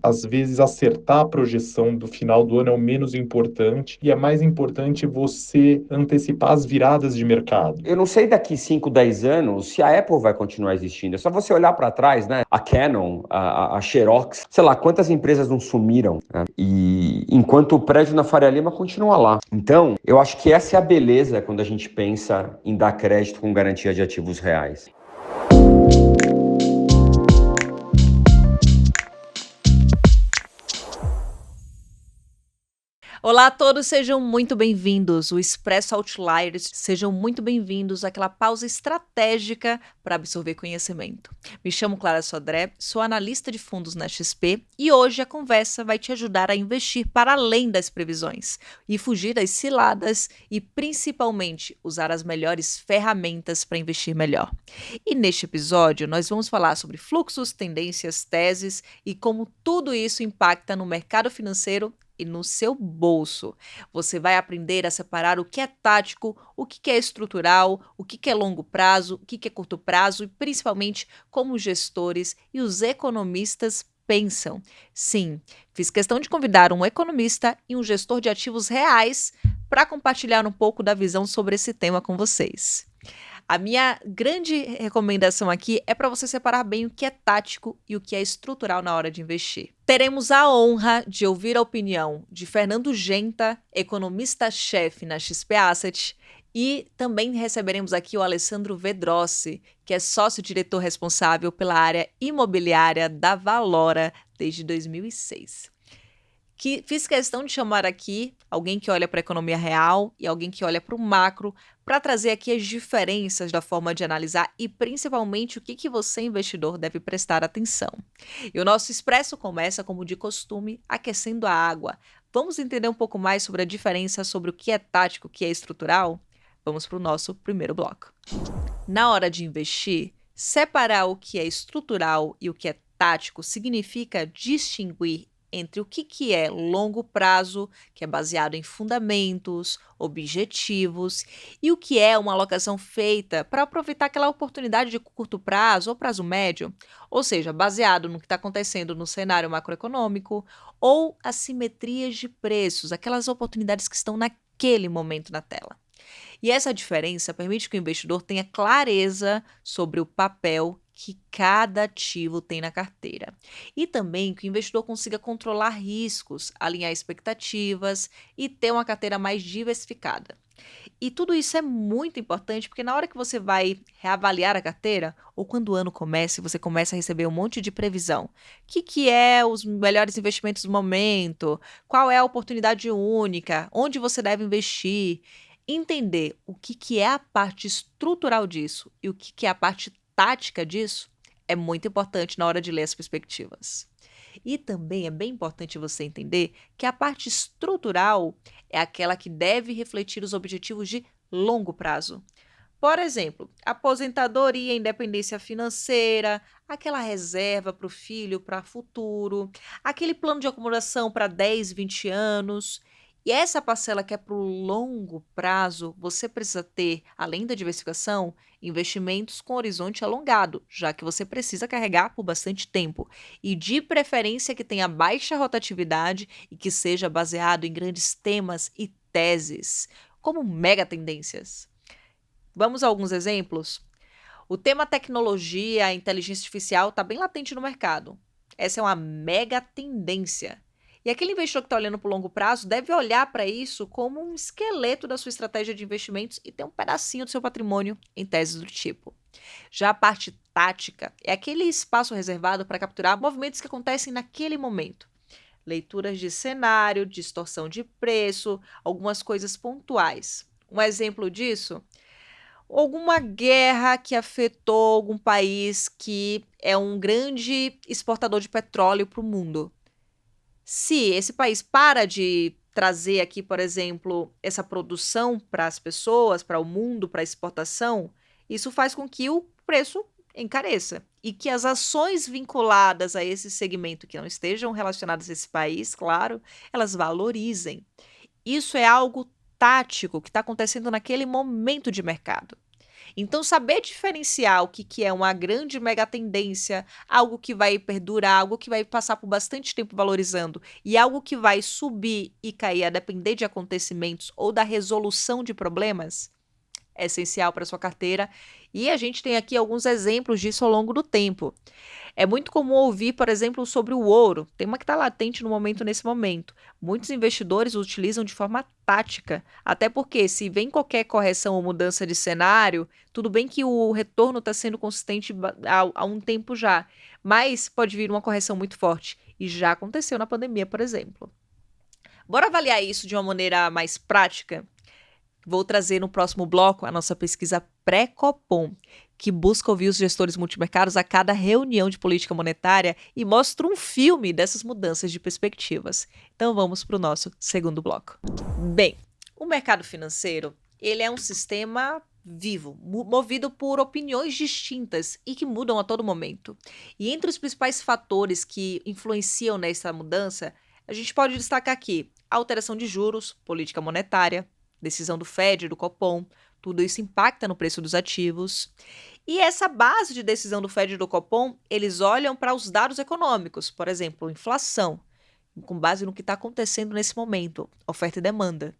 Às vezes, acertar a projeção do final do ano é o menos importante e é mais importante você antecipar as viradas de mercado. Eu não sei daqui 5, 10 anos se a Apple vai continuar existindo. É só você olhar para trás, né? A Canon, a Xerox, sei lá, quantas empresas não sumiram, né? E enquanto o prédio na Faria Lima continua lá. Então, eu acho que essa é a beleza quando a gente pensa em dar crédito com garantia de ativos reais. Olá a todos, sejam muito bem-vindos. O Expresso Outliers, sejam muito bem-vindos àquela pausa estratégica para absorver conhecimento. Me chamo Clara Sodré, sou analista de fundos na XP e hoje a conversa vai te ajudar a investir para além das previsões e fugir das ciladas e principalmente usar as melhores ferramentas para investir melhor. E neste episódio nós vamos falar sobre fluxos, tendências, teses e como tudo isso impacta no mercado financeiro e no seu bolso. Você vai aprender a separar o que é tático, o que é estrutural, o que é longo prazo, o que é curto prazo e principalmente como os gestores e os economistas pensam. Sim, fiz questão de convidar um economista e um gestor de ativos reais para compartilhar um pouco da visão sobre esse tema com vocês. A minha grande recomendação aqui é para você separar bem o que é tático e o que é estrutural na hora de investir. Teremos a honra de ouvir a opinião de Fernando Genta, economista-chefe na XP Asset, e também receberemos aqui o Alessandro Vedrossi, que é sócio-diretor responsável pela área imobiliária da Valora desde 2006. Fiz questão de chamar aqui alguém que olha para a economia real e alguém que olha para o macro, para trazer aqui as diferenças da forma de analisar e principalmente o que você, investidor, deve prestar atenção. E o nosso Expresso começa, como de costume, aquecendo a água. Vamos entender um pouco mais sobre a diferença sobre o que é tático e o que é estrutural? Vamos para o nosso primeiro bloco. Na hora de investir, separar o que é estrutural e o que é tático significa distinguir entre o que é longo prazo, que é baseado em fundamentos, objetivos, e o que é uma alocação feita para aproveitar aquela oportunidade de curto prazo ou prazo médio, ou seja, baseado no que está acontecendo no cenário macroeconômico ou assimetrias de preços, aquelas oportunidades que estão naquele momento na tela. E essa diferença permite que o investidor tenha clareza sobre o papel que cada ativo tem na carteira. E também que o investidor consiga controlar riscos, alinhar expectativas e ter uma carteira mais diversificada. E tudo isso é muito importante porque na hora que você vai reavaliar a carteira, ou quando o ano começa e você começa a receber um monte de previsão, o que é os melhores investimentos do momento, qual é a oportunidade única, onde você deve investir, entender o que é a parte estrutural disso e o que é a parte tática disso é muito importante na hora de ler as perspectivas. E também é bem importante você entender que a parte estrutural é aquela que deve refletir os objetivos de longo prazo. Por exemplo, aposentadoria, independência financeira, aquela reserva para o filho, para futuro, aquele plano de acumulação para 10, 20 anos. E essa parcela que é para o longo prazo, você precisa ter, além da diversificação, investimentos com horizonte alongado, já que você precisa carregar por bastante tempo. E de preferência que tenha baixa rotatividade e que seja baseado em grandes temas e teses, como mega tendências. Vamos a alguns exemplos? O tema tecnologia, a inteligência artificial está bem latente no mercado. Essa é uma mega tendência. E aquele investidor que está olhando para o longo prazo deve olhar para isso como um esqueleto da sua estratégia de investimentos e ter um pedacinho do seu patrimônio em teses do tipo. Já a parte tática é aquele espaço reservado para capturar movimentos que acontecem naquele momento. Leituras de cenário, distorção de preço, algumas coisas pontuais. Um exemplo disso? Alguma guerra que afetou algum país que é um grande exportador de petróleo para o mundo. Se esse país para de trazer aqui, por exemplo, essa produção para as pessoas, para o mundo, para a exportação, isso faz com que o preço encareça e que as ações vinculadas a esse segmento que não estejam relacionadas a esse país, claro, elas valorizem. Isso é algo tático que está acontecendo naquele momento de mercado. Então, saber diferenciar o que é uma grande mega tendência, algo que vai perdurar, algo que vai passar por bastante tempo valorizando e algo que vai subir e cair a depender de acontecimentos ou da resolução de problemas, é essencial para sua carteira. E a gente tem aqui alguns exemplos disso ao longo do tempo. É muito comum ouvir, por exemplo, sobre o ouro, tema que está latente no momento nesse momento. Muitos investidores o utilizam de forma tática, até porque se vem qualquer correção ou mudança de cenário, tudo bem que o retorno está sendo consistente há um tempo já, mas pode vir uma correção muito forte, e já aconteceu na pandemia, por exemplo. Bora avaliar isso de uma maneira mais prática? Vou trazer no próximo bloco a nossa pesquisa pré-Copom, que busca ouvir os gestores multimercados a cada reunião de política monetária e mostra um filme dessas mudanças de perspectivas. Então vamos para o nosso segundo bloco. Bem, o mercado financeiro, ele é um sistema vivo, movido por opiniões distintas e que mudam a todo momento. E entre os principais fatores que influenciam nessa mudança, a gente pode destacar aqui a alteração de juros, política monetária, decisão do Fed, do Copom, tudo isso impacta no preço dos ativos. E essa base de decisão do Fed e do Copom, eles olham para os dados econômicos, por exemplo, inflação, com base no que está acontecendo nesse momento, oferta e demanda.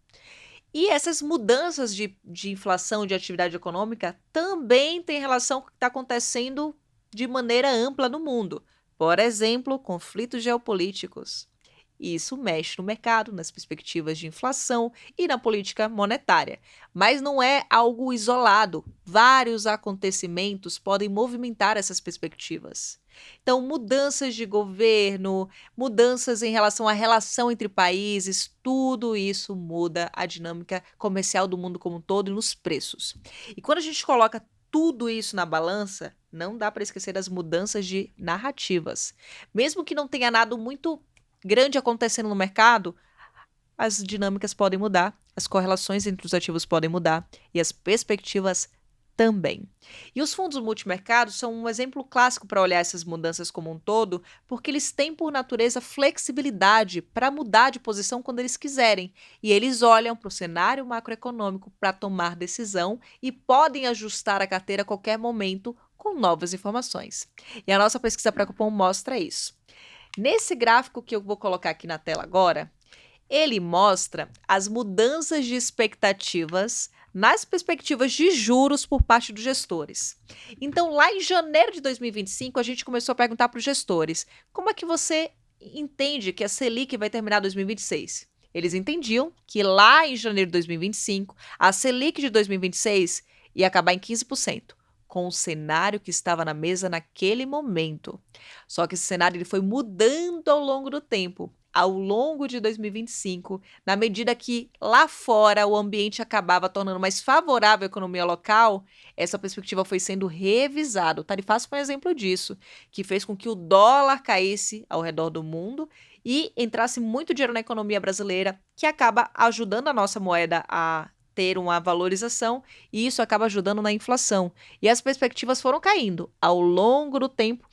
E essas mudanças de inflação, de atividade econômica, também têm relação com o que está acontecendo de maneira ampla no mundo. Por exemplo, conflitos geopolíticos. Isso mexe no mercado, nas perspectivas de inflação e na política monetária. Mas não é algo isolado. Vários acontecimentos podem movimentar essas perspectivas. Então, mudanças de governo, mudanças em relação à relação entre países, tudo isso muda a dinâmica comercial do mundo como um todo e nos preços. E quando a gente coloca tudo isso na balança, não dá para esquecer das mudanças de narrativas. Mesmo que não tenha nada muito grande acontecendo no mercado, as dinâmicas podem mudar, as correlações entre os ativos podem mudar e as perspectivas também. E os fundos multimercados são um exemplo clássico para olhar essas mudanças como um todo, porque eles têm por natureza flexibilidade para mudar de posição quando eles quiserem, e eles olham para o cenário macroeconômico para tomar decisão e podem ajustar a carteira a qualquer momento com novas informações. E a nossa pesquisa pré-Copom mostra isso. Nesse gráfico que eu vou colocar aqui na tela agora, ele mostra as mudanças de expectativas nas perspectivas de juros por parte dos gestores. Então, lá em janeiro de 2025, a gente começou a perguntar para os gestores, como é que você entende que a Selic vai terminar 2026? Eles entendiam que lá em janeiro de 2025, a Selic de 2026 ia acabar em 15%. Com o cenário que estava na mesa naquele momento. Só que esse cenário ele foi mudando ao longo do tempo, ao longo de 2025, na medida que lá fora o ambiente acabava tornando mais favorável à economia local, essa perspectiva foi sendo revisada. O tarifaço foi um exemplo disso, que fez com que o dólar caísse ao redor do mundo e entrasse muito dinheiro na economia brasileira, que acaba ajudando a nossa moeda a ter uma valorização, e isso acaba ajudando na inflação. E as perspectivas foram caindo ao longo do tempo,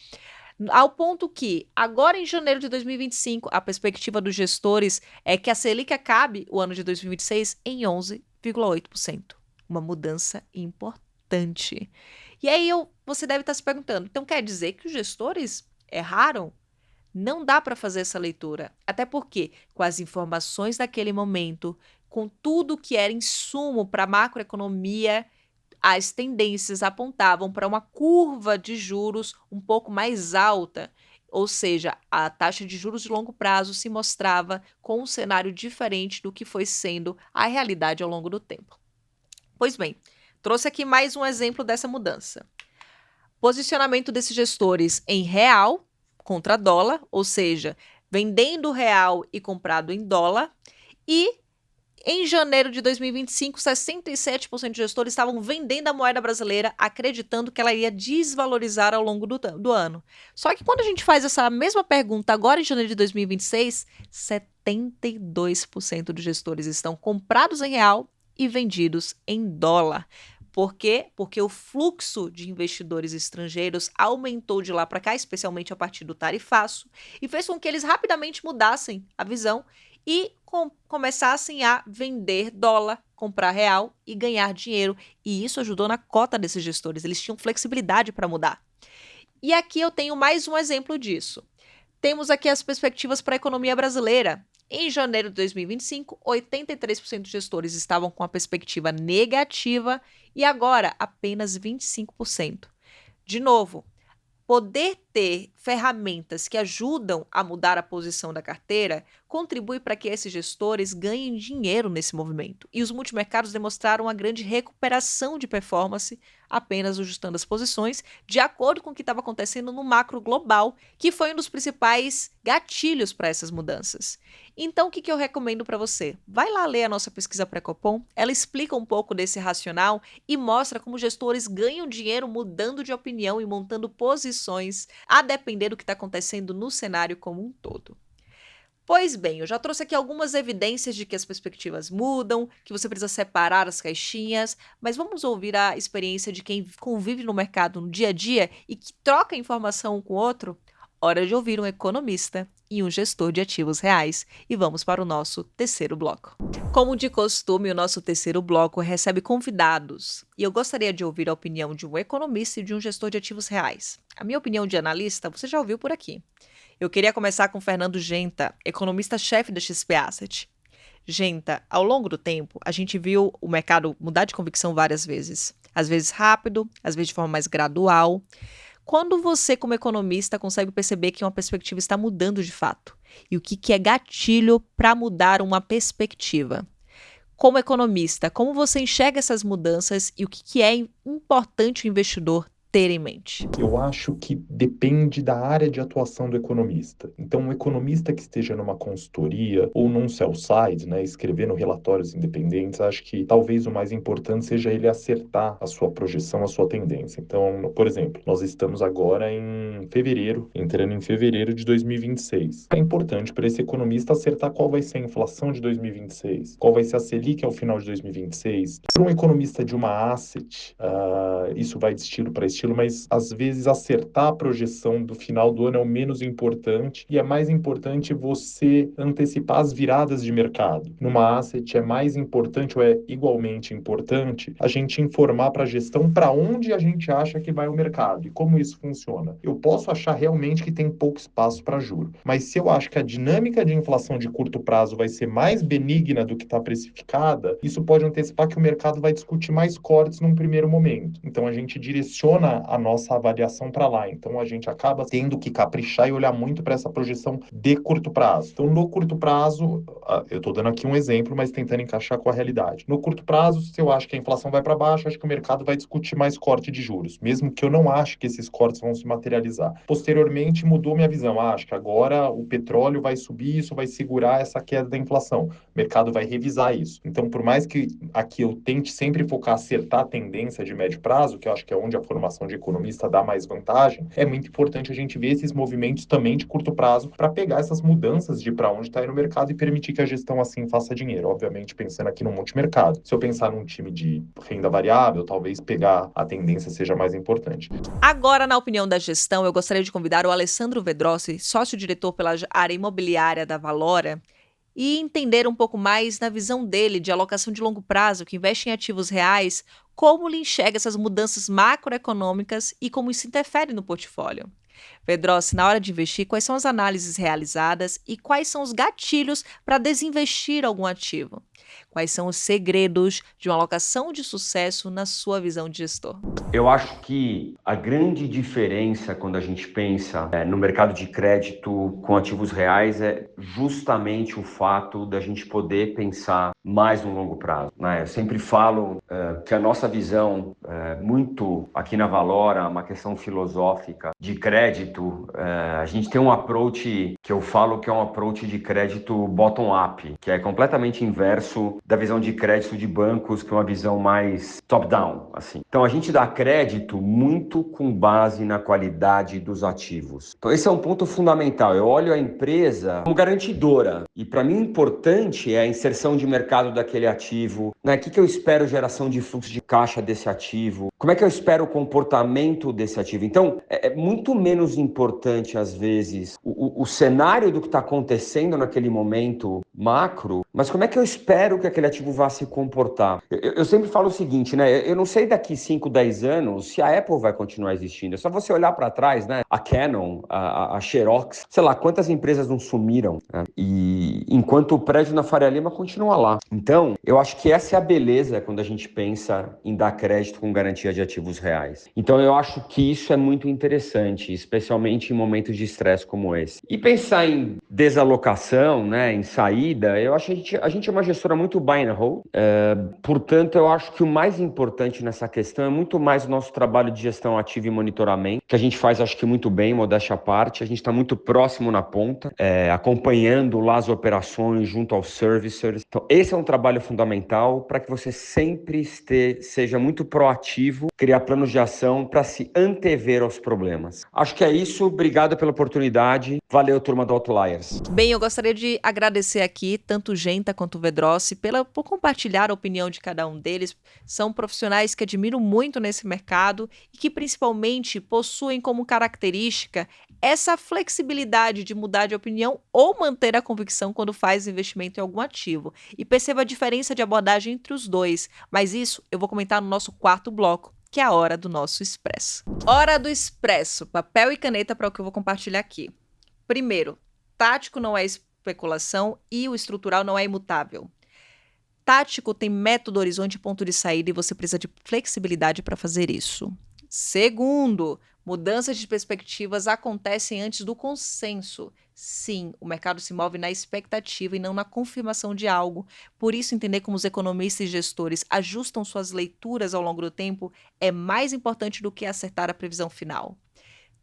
ao ponto que, agora em janeiro de 2025, a perspectiva dos gestores é que a Selic acabe o ano de 2026 em 11,8%. Uma mudança importante. E aí você deve estar se perguntando, então quer dizer que os gestores erraram? Não dá para fazer essa leitura, até porque, com as informações daquele momento, com tudo que era insumo para a macroeconomia, as tendências apontavam para uma curva de juros um pouco mais alta, ou seja, a taxa de juros de longo prazo se mostrava com um cenário diferente do que foi sendo a realidade ao longo do tempo. Pois bem, trouxe aqui mais um exemplo dessa mudança. Posicionamento desses gestores em real contra dólar, ou seja, vendendo real e comprado em dólar, e em janeiro de 2025, 67% de gestores estavam vendendo a moeda brasileira, acreditando que ela iria desvalorizar ao longo do ano. Só que quando a gente faz essa mesma pergunta agora em janeiro de 2026, 72% dos gestores estão comprados em real e vendidos em dólar. Por quê? Porque o fluxo de investidores estrangeiros aumentou de lá para cá, especialmente a partir do tarifaço, e fez com que eles rapidamente mudassem a visão e começassem a vender dólar comprar real e ganhar dinheiro. E isso ajudou na cota desses gestores. Eles tinham flexibilidade para mudar. E aqui eu tenho mais um exemplo disso. Temos aqui as perspectivas para a economia brasileira. Em janeiro de 2025, 83% de gestores estavam com a perspectiva negativa e agora apenas 25%. De novo, poder ter ferramentas que ajudam a mudar a posição da carteira contribui para que esses gestores ganhem dinheiro nesse movimento. E os multimercados demonstraram uma grande recuperação de performance, apenas ajustando as posições, de acordo com o que estava acontecendo no macro global, que foi um dos principais gatilhos para essas mudanças. Então, o que eu recomendo para você? Vai lá ler a nossa pesquisa pré-Copom, ela explica um pouco desse racional e mostra como gestores ganham dinheiro mudando de opinião e montando posições, a depender do que está acontecendo no cenário como um todo. Pois bem, eu já trouxe aqui algumas evidências de que as perspectivas mudam, que você precisa separar as caixinhas, mas vamos ouvir a experiência de quem convive no mercado no dia a dia e que troca informação um com o outro? Hora de ouvir um economista e um gestor de ativos reais. E vamos para o nosso terceiro bloco. Como de costume, o nosso terceiro bloco recebe convidados. E eu gostaria de ouvir a opinião de um economista e de um gestor de ativos reais. A minha opinião de analista, você já ouviu por aqui. Eu queria começar com Fernando Genta, economista-chefe da XP Asset. Genta, ao longo do tempo, a gente viu o mercado mudar de convicção várias vezes. Às vezes rápido, às vezes de forma mais gradual. Quando você, como economista, consegue perceber que uma perspectiva está mudando de fato? E o que é gatilho para mudar uma perspectiva? Como economista, como você enxerga essas mudanças e o que é importante o investidor ter em mente? Eu acho que depende da área de atuação do economista. Então, um economista que esteja numa consultoria ou num sell-side, né, escrevendo relatórios independentes, acho que talvez o mais importante seja ele acertar a sua projeção, a sua tendência. Então, por exemplo, nós estamos agora em fevereiro, entrando em fevereiro de 2026. É importante para esse economista acertar qual vai ser a inflação de 2026, qual vai ser a Selic ao final de 2026. Para um economista de uma asset, isso vai de estilo para estilo, mas às vezes acertar a projeção do final do ano é o menos importante e é mais importante você antecipar as viradas de mercado. Numa asset é mais importante ou é igualmente importante a gente informar para a gestão para onde a gente acha que vai o mercado e como isso funciona. Eu posso achar realmente que tem pouco espaço para juro, mas se eu acho que a dinâmica de inflação de curto prazo vai ser mais benigna do que está precificada, isso pode antecipar que o mercado vai discutir mais cortes num primeiro momento. Então a gente direciona a nossa avaliação para lá. Então a gente acaba tendo que caprichar e olhar muito para essa projeção de curto prazo. Então no curto prazo, eu estou dando aqui um exemplo, mas tentando encaixar com a realidade. No curto prazo, se eu acho que a inflação vai para baixo, acho que o mercado vai discutir mais corte de juros, mesmo que eu não ache que esses cortes vão se materializar. Posteriormente mudou minha visão. Acho que agora o petróleo vai subir, isso vai segurar essa queda da inflação. O mercado vai revisar isso. Então, por mais que aqui eu tente sempre focar acertar a tendência de médio prazo, que eu acho que é onde a formação de economista dá mais vantagem, é muito importante a gente ver esses movimentos também de curto prazo para pegar essas mudanças de para onde está indo o mercado e permitir que a gestão assim faça dinheiro. Obviamente, pensando aqui no multimercado. Se eu pensar num time de renda variável, talvez pegar a tendência seja mais importante. Agora, na opinião da gestão, eu gostaria de convidar o Alessandro Vedrossi, sócio-diretor pela área imobiliária da Valora, e entender um pouco mais na visão dele de alocação de longo prazo, que investe em ativos reais, como ele enxerga essas mudanças macroeconômicas e como isso interfere no portfólio. Vedrossi, na hora de investir, quais são as análises realizadas e quais são os gatilhos para desinvestir algum ativo? Quais são os segredos de uma alocação de sucesso na sua visão de gestor? Eu acho que a grande diferença quando a gente pensa no mercado de crédito com ativos reais é justamente o fato da gente poder pensar mais no longo prazo, né? Eu sempre falo que a nossa visão, muito aqui na Valora, uma questão filosófica de crédito, a gente tem um approach que eu falo que é um approach de crédito bottom-up, que é completamente inverso da visão de crédito de bancos, que é uma visão mais top-down, assim. Então a gente dá crédito muito com base na qualidade dos ativos. Então esse é um ponto fundamental. Eu olho a empresa como garantidora e para mim o importante é a inserção de mercado daquele ativo, né? O que eu espero geração de fluxo de caixa desse ativo, como é que eu espero o comportamento desse ativo. Então é muito menos importante às vezes o cenário do que está acontecendo naquele momento macro, mas como é que eu espero que aquele ativo vá se comportar? Eu sempre falo o seguinte, né? Eu não sei daqui 5, 10 anos se a Apple vai continuar existindo. É só você olhar para trás, né? A Canon, a Xerox, sei lá, quantas empresas não sumiram, né? E enquanto o prédio na Faria Lima continua lá. Então, eu acho que essa é a beleza quando a gente pensa em dar crédito com garantia de ativos reais. Então, eu acho que isso é muito interessante, especialmente em momentos de estresse como esse. E pensar em desalocação, né, em saída, eu acho que a gente é uma gestora muito buy and hold. Portanto, eu acho que o mais importante nessa questão é muito mais o nosso trabalho de gestão ativa e monitoramento, que a gente faz, acho que muito bem, modéstia à parte. A gente está muito próximo na ponta, acompanhando lá as operações junto aos servicers. Então, esse é um trabalho fundamental para que você sempre seja muito proativo, criar planos de ação para se antever aos problemas. Acho que é isso. Obrigado pela oportunidade. Valeu, turma do Outliers. Bem, eu gostaria de agradecer aqui tanto o Genta quanto o Vedrossi por compartilhar a opinião de cada um deles. São profissionais que admiro muito nesse mercado e que principalmente possuem como característica essa flexibilidade de mudar de opinião ou manter a convicção quando faz investimento em algum ativo. E perceba a diferença de abordagem entre os dois, mas isso eu vou comentar no nosso quarto bloco, que é a hora do nosso Expresso. Hora do Expresso, papel e caneta para o que eu vou compartilhar aqui. Primeiro, tático não é especulação e o estrutural não é imutável. Tático tem método, horizonte e ponto de saída e você precisa de flexibilidade para fazer isso. Segundo, mudanças de perspectivas acontecem antes do consenso. Sim, o mercado se move na expectativa e não na confirmação de algo. Por isso, entender como os economistas e gestores ajustam suas leituras ao longo do tempo é mais importante do que acertar a previsão final.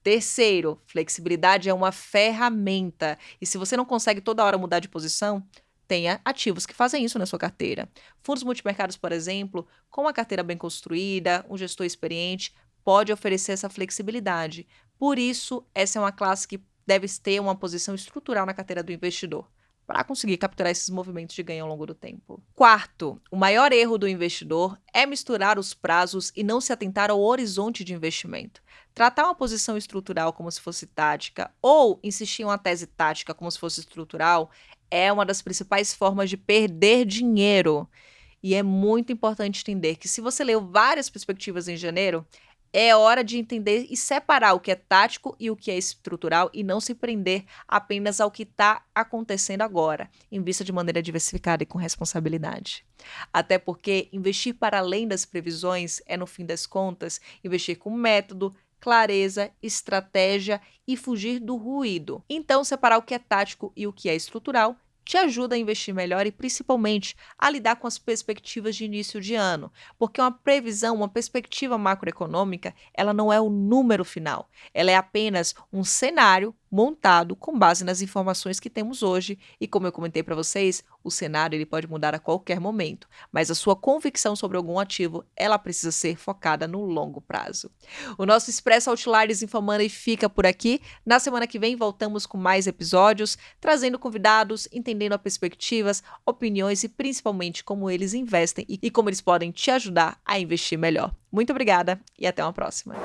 Terceiro, flexibilidade é uma ferramenta. E se você não consegue toda hora mudar de posição, tenha ativos que fazem isso na sua carteira. Fundos multimercados, por exemplo, com uma carteira bem construída, um gestor experiente, pode oferecer essa flexibilidade. Por isso, essa é uma classe que deve ter uma posição estrutural na carteira do investidor, para conseguir capturar esses movimentos de ganho ao longo do tempo. Quarto, o maior erro do investidor é misturar os prazos e não se atentar ao horizonte de investimento. Tratar uma posição estrutural como se fosse tática ou insistir em uma tese tática como se fosse estrutural é uma das principais formas de perder dinheiro. E é muito importante entender que se você leu várias perspectivas em janeiro, é hora de entender e separar o que é tático e o que é estrutural e não se prender apenas ao que está acontecendo agora, invista de maneira diversificada e com responsabilidade. Até porque investir para além das previsões é, no fim das contas, investir com método, clareza, estratégia e fugir do ruído. Então, separar o que é tático e o que é estrutural te ajuda a investir melhor e, principalmente, a lidar com as perspectivas de início de ano, porque uma previsão, uma perspectiva macroeconômica, ela não é o número final, ela é apenas um cenário montado com base nas informações que temos hoje e, como eu comentei para vocês, o cenário ele pode mudar a qualquer momento, mas a sua convicção sobre algum ativo, ela precisa ser focada no longo prazo. O nosso Expresso Outliers Infomani fica por aqui. Na semana que vem voltamos com mais episódios, trazendo convidados, entendendo as perspectivas, opiniões e principalmente como eles investem e como eles podem te ajudar a investir melhor. Muito obrigada e até uma próxima.